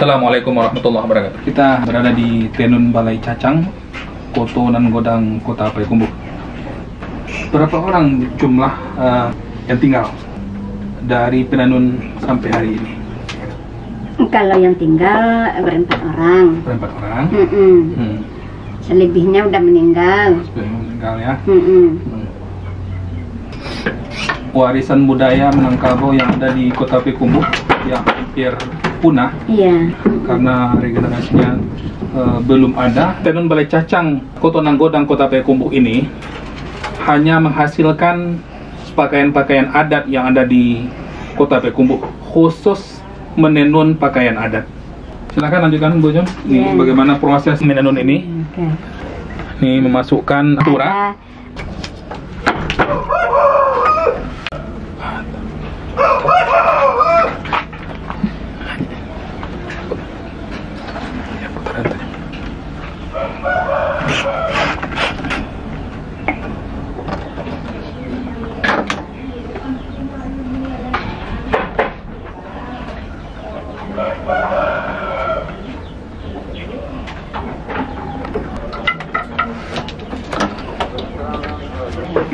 Assalamualaikum warahmatullahi wabarakatuh. Kita berada di Tenun Balai Cacang, Koto Nan Godang, Kota Payakumbuh. Berapa orang jumlah yang tinggal dari Penanun sampai hari ini? Kalau yang tinggal berempat orang. Berempat orang. Selebihnya udah meninggal. Sudah meninggal ya. Warisan budaya Minangkabau yang ada di Kota Payakumbuh yang hampir punah, iya, karena regenerasinya belum ada. Tenun Balai Cacang Koto Nan Godang Kota Payakumbuh ini hanya menghasilkan pakaian-pakaian adat yang ada di Kota Payakumbuh, khusus menenun pakaian adat. Silakan lanjutkan Bu Jom. Ini bagaimana proses menenun ini? Ini memasukkan atura.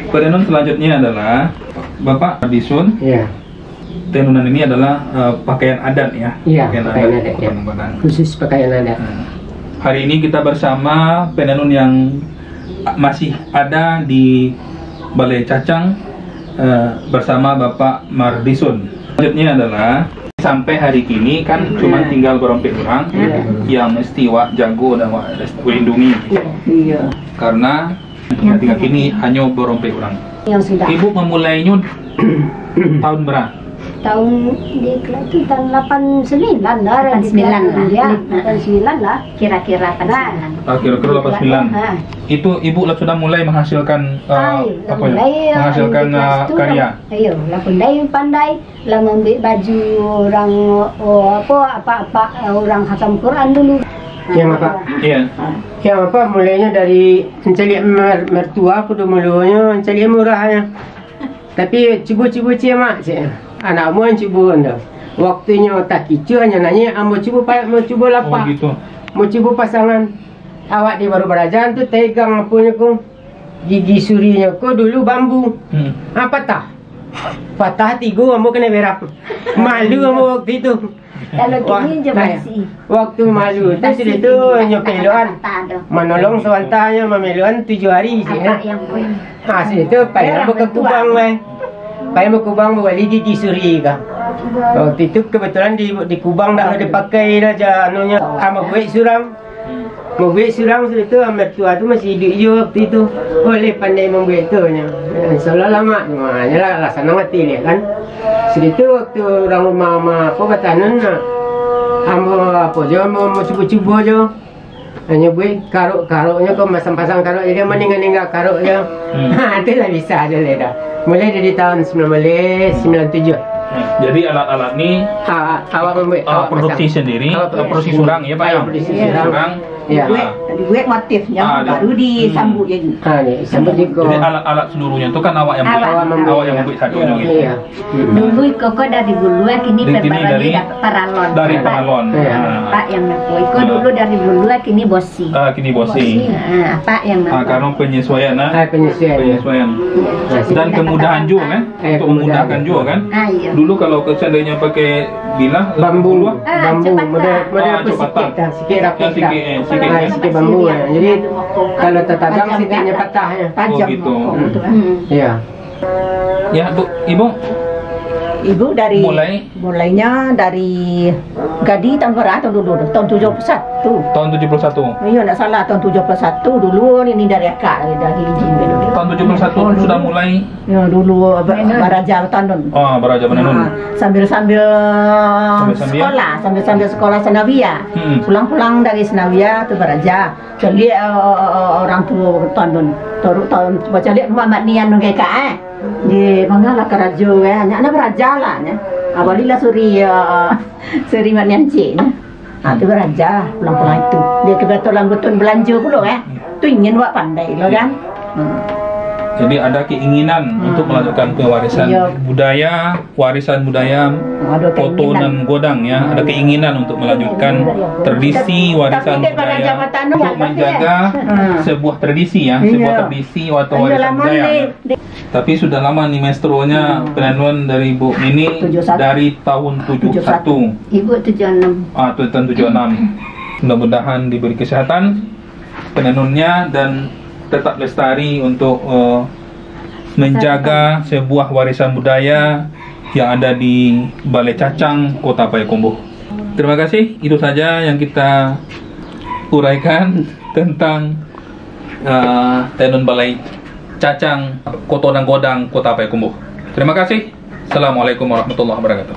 Penenun selanjutnya adalah Bapak Mardisun. Iya. Tenunan ini adalah pakaian adat ya. Iya, pakaian adat ya. Khusus pakaian adat. Hari ini kita bersama penenun yang masih ada di Balai Cacang bersama Bapak Mardisun. Selanjutnya adalah sampai hari ini kan cuma tinggal berompe orang yang mesti jago dan lindungi. Iya. Karena hingga kini hanya berompe orang. Yang sudah. Ibu memulainya tahun berapa? Tahun itu tahun 89 lah. 89 lah. Ya, 89 lah. Kira-kira 89. Kira-kira 89. Itu ibu sudah mulai menghasilkan menghasilkan karya. Ayo, lah pandai lah membuat baju orang orang khatam Quran dulu. Yang apa? Iya. Yang apa? Mulainya dari mencari mertua, aku dulu mulanya mencari murahnya. Tapi cuba-cuba mak, anakmu yang cuba anda. Waktunya tak kicau hanya nanya, mau cuba lapak. Oh gitu. Mau cuba pasangan. Awak di baru berajan tu tegang apunya ku, gigi surinya ku dulu bambu. Apa tak? Patah 3, kamu kena berak. Malu kamu waktu itu. Kalau kini masih. Waktu malu, terus itu nyopeluan, menolong sewantanya memeluan 7 hari sih. Itu payah buka kubang payah buka kubang balik gigi suri kah. Waktu itu kebetulan di kubang dah dipakai aja anunya, ama buat suram. Mau buat suram itu mertua tu masih hidup je waktu itu. Boleh pandai membuat tu nya. Insyaallah lama, maknanya lah sana mati dia kan. Situ waktu orang rumah apa batanan nak, apa je mau cuba-cuba je. Hanya buat karuk-karuknya kau pasang karuk jadi meninggal karuk je. Itulah bisa je dah. Mulai dari tahun 1997. Jadi alat-alat ni awak membuat produksi sendiri, produksi surang ya Pak. Produksi surang. Ya. Dibuat motifnya baru disambut jadi. Sambut juga. Jadi alat-alat seluruhnya tu kan awak yang buat. Awak yang membuat satunya gitu. Iya. Dulu koko dari bulu kini dari paralon. Dari paralon. Pak yang naku. Iko dulu dari bulu kini bosi. Kini bosi. Pak yang naku. Karena penyesuaian penyesuaian. Dan kemudahan juga kan? Untuk memudahkan juga kan? Dulu kalau seandainya pakai bilah bambu, model sikit rapat sikit bambu ya. Jadi kalau tertagang sikitnya patahnya. Oh gitu. Iya. Ya Bu, Ibu dari mulainya dari Gadi tahun berapa dulu? Tahun 71. Tahun 71. Iya, enggak salah tahun 71 dulu ini dari akak dari izin dulu. Tahun 71 sudah mulai. Ya dulu baraja tanun. Oh, baraja menenun. Sambil sekolah Senawia. Pulang-pulang dari Senawia tu baraja. Jadi orang tua tanun. Tahun baca lihat Muhammad Nian nang KK di mangala karajo ya, nya beraja lah nya. Awalila suri manian cina. Itu beraja pulang-pulang itu. Dia kebetulan belanja pula tu ingin buat pandai lo kan. Jadi ada keinginan untuk melanjutkan pewarisan budaya, Kotonan Godang ya. Ada keinginan untuk melanjutkan tradisi warisan budaya untuk menjaga sebuah tradisi ya, sebuah tradisi atau warisan budaya. Tapi sudah lama nih maestronya penenuan dari Bu Nini dari tahun 71. Ibu 76. Tahun 76. Mudah-mudahan diberi kesehatan penenunnya dan tetap lestari untuk menjaga sebuah warisan budaya yang ada di Balai Cacang, Kota Payakumbuh. Terima kasih, itu saja yang kita uraikan tentang tenun Balai Cacang, Kotonan Godang, Kota Payakumbuh. Terima kasih. Assalamualaikum warahmatullahi wabarakatuh.